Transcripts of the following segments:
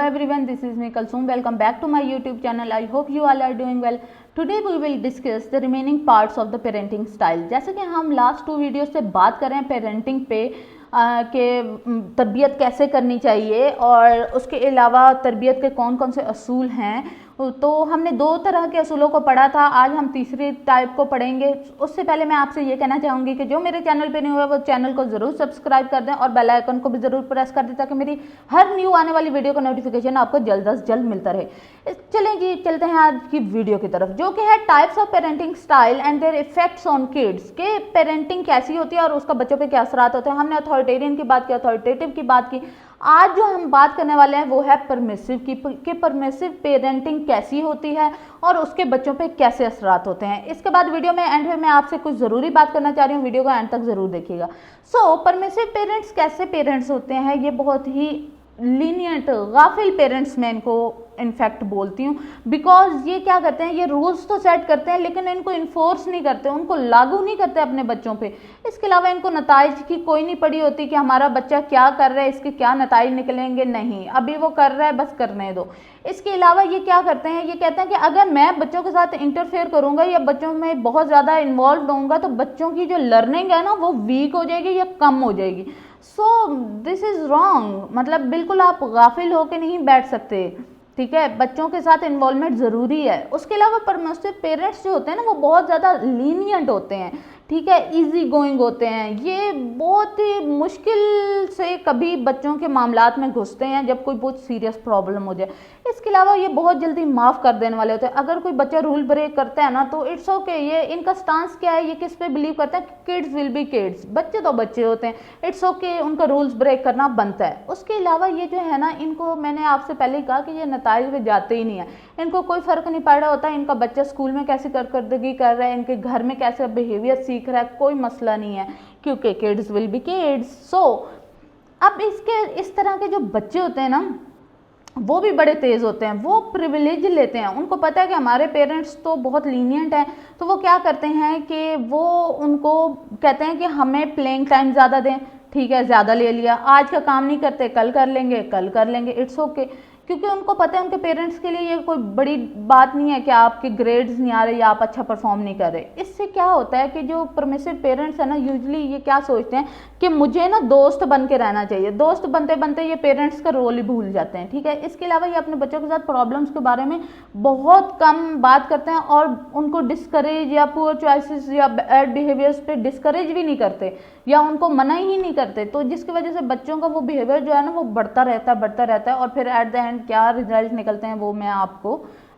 everyone, this is me Kalsoom. Welcome back to my YouTube channel. I hope you all are doing well. Today we will discuss the remaining parts of the parenting style. जैसे कि हम last 2 video से बात कर रहे हैं parenting पे के तरबियत कैसे करनी चाहिए और उसके अलावा तरबियत के कौन कौन से असूल हैं। तो हमने 2 तरह के असूलों को पढ़ा था, आज हम तीसरी टाइप को पढ़ेंगे। उससे पहले मैं आपसे ये कहना चाहूँगी कि जो मेरे चैनल पे नहीं हुआ वो चैनल को ज़रूर सब्सक्राइब कर दें और बेल आइकन को भी ज़रूर प्रेस कर दें ताकि मेरी हर न्यू आने वाली वीडियो का नोटिफिकेशन आपको जल्द से जल्द मिलता रहे। चलें जी, चलते हैं आज की वीडियो की तरफ, जो कि है types of parenting style and there effects on kids. के पेरेंटिंग कैसी होती है और उसका बच्चों पे क्या असरात होते हैं। हमने अथॉरिटेरियन की बात की, अथॉरिटेटिव की बात की। आज जो हम बात करने वाले हैं वो है परमिसिव की, परमिसिव पेरेंटिंग कैसी होती है और उसके बच्चों पे कैसे असरात होते हैं। इसके बाद वीडियो में एंड में मैं आपसे कुछ ज़रूरी बात करना चाह रही हूँ, वीडियो को एंड तक ज़रूर देखिएगा। परमिसिव पेरेंट्स कैसे पेरेंट्स होते हैं, ये बहुत ही लीनियंट गाफिल पेरेंट्स मैं इनको इनफैक्ट बोलती हूँ, बिकॉज ये क्या करते हैं, ये रूल्स तो सेट करते हैं लेकिन इनको इन्फोर्स नहीं करते, उनको लागू नहीं करते अपने बच्चों पे। इसके अलावा इनको नताइज की कोई नहीं पड़ी होती कि हमारा बच्चा क्या कर रहा है, इसके क्या नताइज निकलेंगे, नहीं, अभी वो कर रहा है बस करने दो। इसके अलावा ये क्या करते हैं, ये कहते हैं कि अगर मैं बच्चों के साथ इंटरफेयर करूंगा या बच्चों में बहुत ज़्यादा इन्वॉल्व होऊंगा तो बच्चों की जो लर्निंग है ना वो वीक हो जाएगी या कम हो जाएगी। दिस इज़ रॉन्ग, मतलब बिल्कुल आप गाफिल होकर नहीं बैठ सकते, ठीक है। बच्चों के साथ इन्वॉल्वमेंट ज़रूरी है। उसके अलावा परमिसिव पेरेंट्स जो होते हैं ना वो बहुत ज़्यादा लीनियंट होते हैं, ठीक है, इजी गोइंग होते हैं। ये बहुत ही मुश्किल से कभी बच्चों के मामलात में घुसते हैं जब कोई बहुत सीरियस प्रॉब्लम हो जाए। इसके अलावा ये बहुत जल्दी माफ़ कर देने वाले होते हैं। अगर कोई बच्चा रूल ब्रेक करता है ना तो इट्स ओके। ये इनका स्टांस क्या है, ये किस पे बिलीव करते हैं, किड्स विल बी किड्स, बच्चे तो बच्चे होते हैं, इट्स ओके, उनका रूल्स ब्रेक करना बनता है। उसके अलावा ये जो है ना, इनको मैंने आपसे पहले ही कहा कि ये नताइज में जाते ही नहीं है, इनको कोई फ़र्क नहीं पड़ रहा होता इनका बच्चा स्कूल में कैसी कारकर्दगी कर रहा है, इनके घर में कैसे बिहेवियर सीख रहा है, कोई मसला नहीं है क्योंकि किड्स विल बी किड्स। अब इसके इस तरह के जो बच्चे होते हैं ना वो भी बड़े तेज़ होते हैं, वो प्रिविलेज लेते हैं। उनको पता है कि हमारे पेरेंट्स तो बहुत लीनियंट हैं, तो वो क्या करते हैं कि वो उनको कहते हैं कि हमें प्लेइंग टाइम ज़्यादा दें, ठीक है, ज़्यादा ले लिया, आज का काम नहीं करते कल कर लेंगे, कल कर लेंगे, इट्स ओके। क्योंकि उनको पता है उनके पेरेंट्स के लिए ये कोई बड़ी बात नहीं है कि आपके ग्रेड्स नहीं आ रहे या आप अच्छा परफॉर्म नहीं कर रहे। इससे क्या होता है कि जो परमिसिव पेरेंट्स है ना, यूजुअली ये क्या सोचते हैं कि मुझे ना दोस्त बन के रहना चाहिए। दोस्त बनते बनते ये पेरेंट्स का रोल ही भूल जाते हैं, ठीक है। इसके अलावा ये अपने बच्चों के साथ प्रॉब्लम्स के बारे में बहुत कम बात करते हैं और उनको डिस्करेज या पुअर चॉइसेस या बैड बिहेवियर्स पे डिस्करेज भी नहीं करते या उनको मना ही नहीं करते। तो जिसकी वजह से बच्चों का वो बिहेवियर जो है ना वो बढ़ता रहता है और फिर एट द एंड क्या रिजल्ट निकलते हैं वो मैं आपको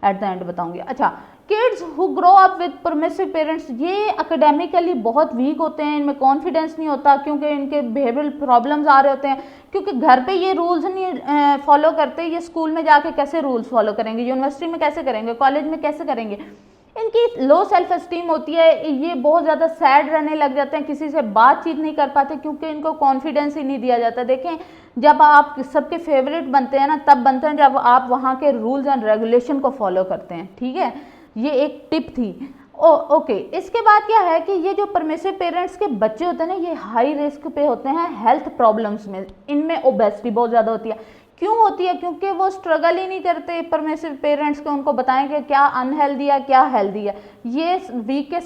एट द एंड बताऊंगी। अच्छा, kids who grow up with permissive parents, ये एकेडमिकली बहुत वीक होते हैं, इनमें कॉन्फिडेंस नहीं होता क्योंकि इनके बिहेवियरल प्रॉब्लम्स आ रहे होते हैं, क्योंकि घर पे ये रूल्स नहीं फॉलो करते, ये स्कूल में जाके कैसे रूल्स फॉलो करेंगे, यूनिवर्सिटी में कैसे करेंगे, कॉलेज में कैसे करेंगे। इनकी लो सेल्फ एस्टीम होती है, ये बहुत ज़्यादा सैड रहने लग जाते हैं, किसी से बातचीत नहीं कर पाते क्योंकि इनको कॉन्फिडेंस ही नहीं दिया जाता। देखें, जब आप सबके फेवरेट बनते हैं ना तब बनते हैं जब आप वहाँ के रूल्स एंड रेगुलेशन को फॉलो करते हैं, ठीक है। ये एक टिप थी। ओके। इसके बाद क्या है कि ये जो परमिसिव पेरेंट्स के बच्चे होते हैं ना ये हाई रिस्क पे होते हैं हेल्थ प्रॉब्लम्स में। इनमें ओबेसिटी बहुत ज़्यादा होती है। क्यों होती है? क्योंकि वो स्ट्रगल ही नहीं करते परमिसिव पेरेंट्स के, उनको बताएं कि क्या अनहेल्दी है क्या हेल्दी है। ये वीक के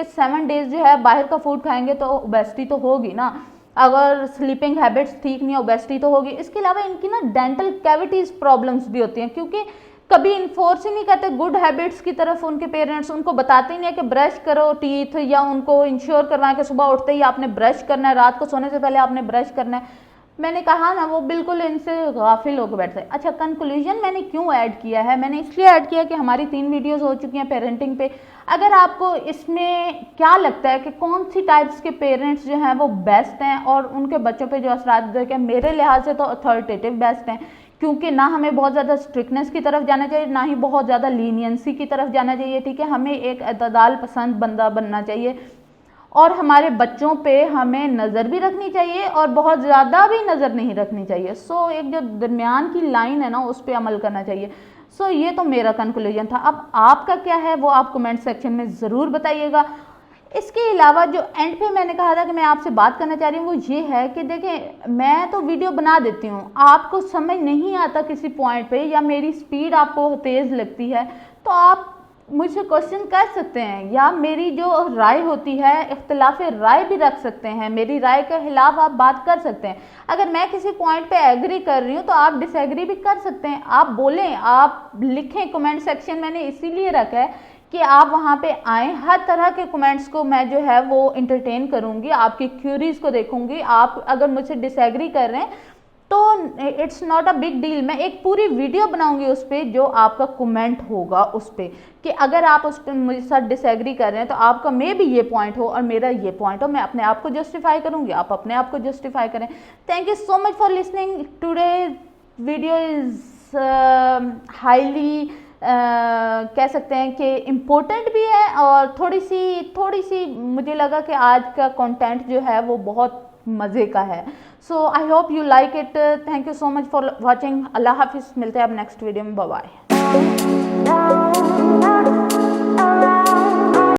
7 डेज जो है बाहर का फूड खाएंगे तो ओबेसिटी तो होगी ना, अगर स्लीपिंग हैबिट्स ठीक नहीं है ओबेसिटी तो होगी। इसके अलावा इनकी ना डेंटल कैविटीज प्रॉब्लम्स भी होती हैं क्योंकि कभी इन्फोर्स ही नहीं करते गुड हैबिट्स की तरफ उनके पेरेंट्स, उनको बताते ही नहीं है कि ब्रश करो टीथ, या उनको इंश्योर करवाएं कि सुबह उठते ही आपने ब्रश करना है, रात को सोने से पहले आपने ब्रश करना है। मैंने कहा ना वो बिल्कुल इनसे गाफिल होकर बैठते हैं। अच्छा, कंक्लूजन मैंने क्यों ऐड किया है, मैंने इसलिए ऐड किया कि हमारी 3 वीडियोस हो चुकी हैं पेरेंटिंग पे। अगर आपको इसमें क्या लगता है कि कौन सी टाइप्स के पेरेंट्स जो हैं वो बेस्ट हैं और उनके बच्चों पे जो असरात देखें, मेरे लिहाज से तो अथॉरिटेटिव बेस्ट हैं, क्योंकि ना हमें बहुत ज़्यादा स्ट्रिक्टनेस की तरफ जाना चाहिए ना ही बहुत ज़्यादा लीनियंसी की तरफ जाना चाहिए, ठीक है। हमें एक अतदाल पसंद बंदा बनना चाहिए और हमारे बच्चों पे हमें नज़र भी रखनी चाहिए और बहुत ज़्यादा भी नज़र नहीं रखनी चाहिए। एक जो दरमियान की लाइन है ना उस पर अमल करना चाहिए। ये तो मेरा कंक्लूजन था। अब आपका क्या है वो आप कमेंट सेक्शन में ज़रूर बताइएगा। इसके अलावा जो एंड पे मैंने कहा था कि मैं आपसे बात करना चाह रही हूँ वो ये है कि देखें, मैं तो वीडियो बना देती हूँ, आपको समझ नहीं आता किसी पॉइंट पे या मेरी स्पीड आपको तेज़ लगती है तो आप मुझसे क्वेश्चन कर सकते हैं या मेरी जो राय होती है इख्तिलाफ राय भी रख सकते हैं, मेरी राय के खिलाफ आप बात कर सकते हैं। अगर मैं किसी पॉइंट पे एग्री कर रही हूँ तो आप डिसएग्री भी कर सकते हैं, आप बोलें, आप लिखें। कमेंट सेक्शन मैंने इसीलिए रखा है कि आप वहाँ पे आएँ, हर तरह के कमेंट्स को मैं जो है वो इंटरटेन करूँगी, आपकी क्यूरीज को देखूँगी। आप अगर मुझसे डिसएग्री कर रहे हैं तो it's not a big deal, मैं एक पूरी वीडियो बनाऊंगी उस पर जो आपका कमेंट होगा उस पर, कि अगर आप उस पर मुझे साथ डिसएग्री कर रहे हैं तो आपका मे भी ये पॉइंट हो और मेरा ये पॉइंट हो, मैं अपने आप को जस्टिफाई करूंगी, आप अपने आप को जस्टिफाई करें। Thank you so much for listening. Today video is highly कह सकते हैं कि इम्पोर्टेंट भी है और थोड़ी सी मुझे लगा कि आज का कंटेंट जो है वो बहुत मज़े का है। So I hope you like it. Thank you so much for watching. अल्लाह हाफिज़, मिलते हैं अब नेक्स्ट वीडियो में। Bye bye.